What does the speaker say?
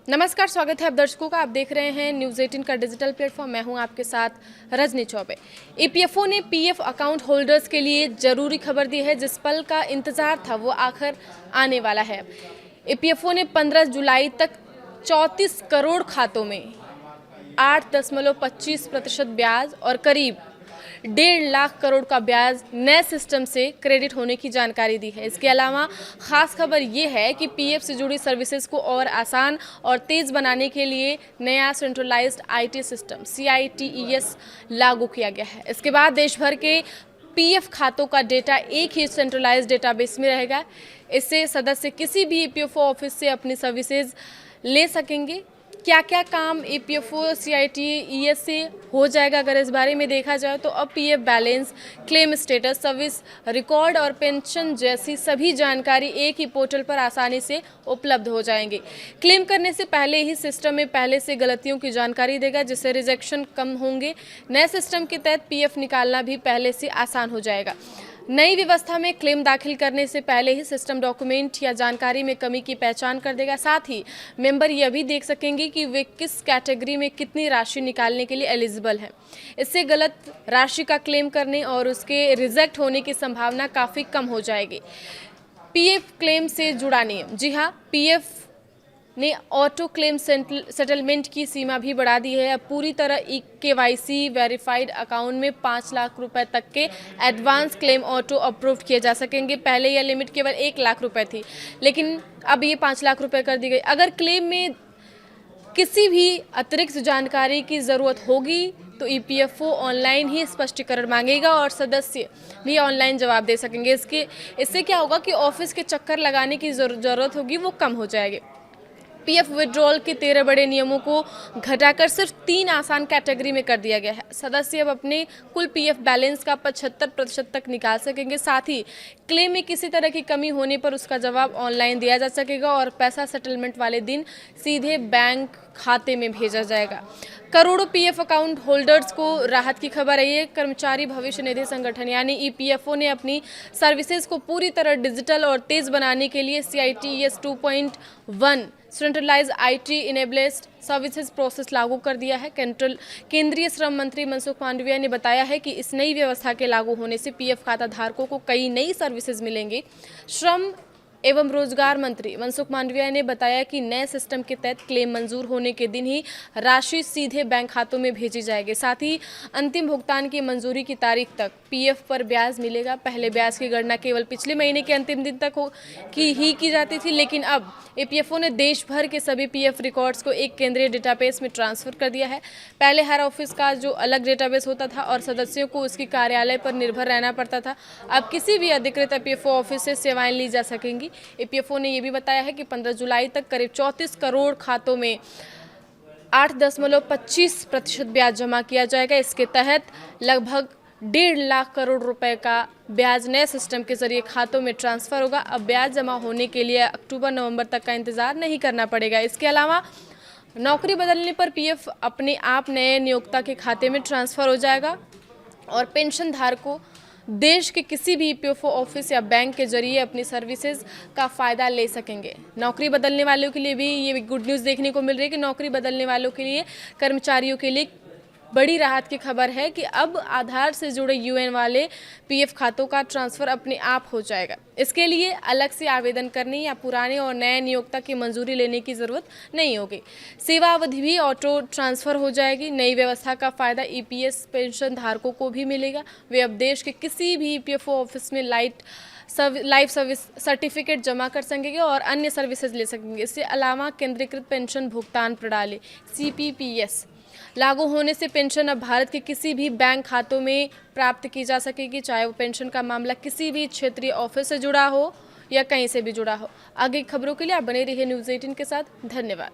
नमस्कार, स्वागत है आप दर्शकों का। आप देख रहे हैं न्यूज़ 18 का डिजिटल प्लेटफॉर्म। मैं हूं आपके साथ रजनी चौबे। ईपीएफओ ने पीएफ अकाउंट होल्डर्स के लिए जरूरी खबर दी है। जिस पल का इंतजार था वो आखिर आने वाला है। ईपीएफओ ने 15 जुलाई तक 34 करोड़ खातों में 8.25% ब्याज और करीब 1.5 लाख करोड़ का ब्याज नए सिस्टम से क्रेडिट होने की जानकारी दी है। इसके अलावा खास खबर ये है कि पीएफ से जुड़ी सर्विसेज को और आसान और तेज बनाने के लिए नया सेंट्रलाइज्ड आईटी सिस्टम CITES लागू किया गया है। इसके बाद देश भर के पीएफ खातों का डेटा एक ही सेंट्रलाइज्ड डेटाबेस में रहेगा। इससे सदस्य किसी भी ईपीएफओ ऑफिस से अपनी सर्विसेज ले सकेंगे। क्या क्या काम ईपीएफओ CITES से हो जाएगा, अगर इस बारे में देखा जाए तो अब PF balance, claim status, service record और पेंशन जैसी सभी जानकारी एक ही पोर्टल पर आसानी से उपलब्ध हो जाएंगे। क्लेम करने से पहले ही सिस्टम में पहले से गलतियों की जानकारी देगा, जिससे रिजेक्शन कम होंगे। नए सिस्टम के तहत पीएफ निकालना भी पहले से आसान हो जाएगा। नई व्यवस्था में क्लेम दाखिल करने से पहले ही सिस्टम डॉक्यूमेंट या जानकारी में कमी की पहचान कर देगा। साथ ही मेंबर यह भी देख सकेंगे कि वे किस कैटेगरी में कितनी राशि निकालने के लिए एलिजिबल है। इससे गलत राशि का क्लेम करने और उसके रिजेक्ट होने की संभावना काफ़ी कम हो जाएगी। पीएफ क्लेम से जुड़ा नियम। जी हाँ, पीएफ ने ऑटो क्लेम सेटलमेंट की सीमा भी बढ़ा दी है। अब पूरी तरह KYC वेरीफाइड अकाउंट में 5 लाख रुपए तक के एडवांस क्लेम ऑटो अप्रूव किए जा सकेंगे। पहले यह लिमिट केवल 1 लाख रुपए थी, लेकिन अब ये 5 लाख रुपए कर दी गई। अगर क्लेम में किसी भी अतिरिक्त जानकारी की ज़रूरत होगी तो ईपीएफओ ऑनलाइन ही स्पष्टीकरण मांगेगा और सदस्य भी ऑनलाइन जवाब दे सकेंगे। इससे क्या होगा कि ऑफिस के चक्कर लगाने की ज़रूरत होगी, वो कम हो जाएगी। पीएफ विड्रॉल के 13 बड़े नियमों को घटाकर सिर्फ 3 आसान कैटेगरी में कर दिया गया है। सदस्य अब अपने कुल पीएफ बैलेंस का 75% तक निकाल सकेंगे। साथ ही क्लेम में किसी तरह की कमी होने पर उसका जवाब ऑनलाइन दिया जा सकेगा और पैसा सेटलमेंट वाले दिन सीधे बैंक खाते में भेजा जाएगा। करोड़ों पीएफ अकाउंट होल्डर्स को राहत की खबर है। ये कर्मचारी भविष्य निधि संगठन यानी ईपीएफओ ने अपनी सर्विसेज को पूरी तरह डिजिटल और तेज बनाने के लिए CITES 2.1 centralised IT enabled services process लागू कर दिया है। केंद्रीय श्रम मंत्री मनसुख मांडविया ने बताया है कि इस नई व्यवस्था के लागू होने से पीएफ खाता धारकों को कई नई सर्विसेज मिलेंगी। श्रम एवं रोजगार मंत्री मनसुख मांडविया ने बताया कि नए सिस्टम के तहत क्लेम मंजूर होने के दिन ही राशि सीधे बैंक खातों में भेजी जाएगी। साथ ही अंतिम भुगतान की मंजूरी की तारीख तक पीएफ पर ब्याज मिलेगा। पहले ब्याज की गणना केवल पिछले महीने के अंतिम दिन तक की जाती थी, लेकिन अब ईपीएफओ ने देश भर के सभी पीएफ रिकॉर्ड्स को एक केंद्रीय डेटाबेस में ट्रांसफर कर दिया है। पहले हर ऑफिस का जो अलग डेटाबेस होता था और सदस्यों को उसकी कार्यालय पर निर्भर रहना पड़ता था, अब किसी भी अधिकृत ईपीएफओ ऑफिस से सेवाएं ली जा सकेंगी। ईपीएफओ ने यह भी बताया है कि 15 जुलाई तक करीब 34 करोड़ खातों में 8.25% ब्याज जमा किया जाएगा। इसके तहत लगभग 1.5 लाख करोड़ रुपए का ब्याज नए सिस्टम के जरिए खातों में ट्रांसफर होगा। अब ब्याज जमा होने के लिए अक्टूबर-नवंबर तक का इंतजार नहीं करना पड़ेगा। इसके अलावा नौकरी बदलने पर पीएफ अपने आप नए नियोक्ता के खाते में ट्रांसफर हो जाएगा और पेंशन धारकों देश के किसी भी ईपीएफओ ऑफिस या बैंक के जरिए अपनी सर्विसेज का फ़ायदा ले सकेंगे। नौकरी बदलने वालों के लिए भी ये गुड न्यूज़ देखने को मिल रही है कि नौकरी बदलने वालों के लिए, कर्मचारियों के लिए बड़ी राहत की खबर है कि अब आधार से जुड़े यूएन वाले पीएफ खातों का ट्रांसफ़र अपने आप हो जाएगा। इसके लिए अलग से आवेदन करने या पुराने और नए नियोक्ता की मंजूरी लेने की ज़रूरत नहीं होगी। सेवा अवधि भी ऑटो ट्रांसफ़र हो जाएगी। नई व्यवस्था का फ़ायदा ईपीएस पेंशन धारकों को भी मिलेगा। वे अब देश के किसी भी ईपीएफओ ऑफिस में लाइफ सर्विस सर्टिफिकेट जमा कर सकेंगे और अन्य सर्विसेज ले सकेंगे। इसके अलावा केंद्रीकृत पेंशन भुगतान प्रणाली CPPS लागू होने से पेंशन अब भारत के किसी भी बैंक खातों में प्राप्त की जा सकेगी, चाहे वो पेंशन का मामला किसी भी क्षेत्रीय ऑफिस से जुड़ा हो या कहीं से भी जुड़ा हो। आगे खबरों के लिए आप बने रहिए न्यूज़ 18 के साथ। धन्यवाद।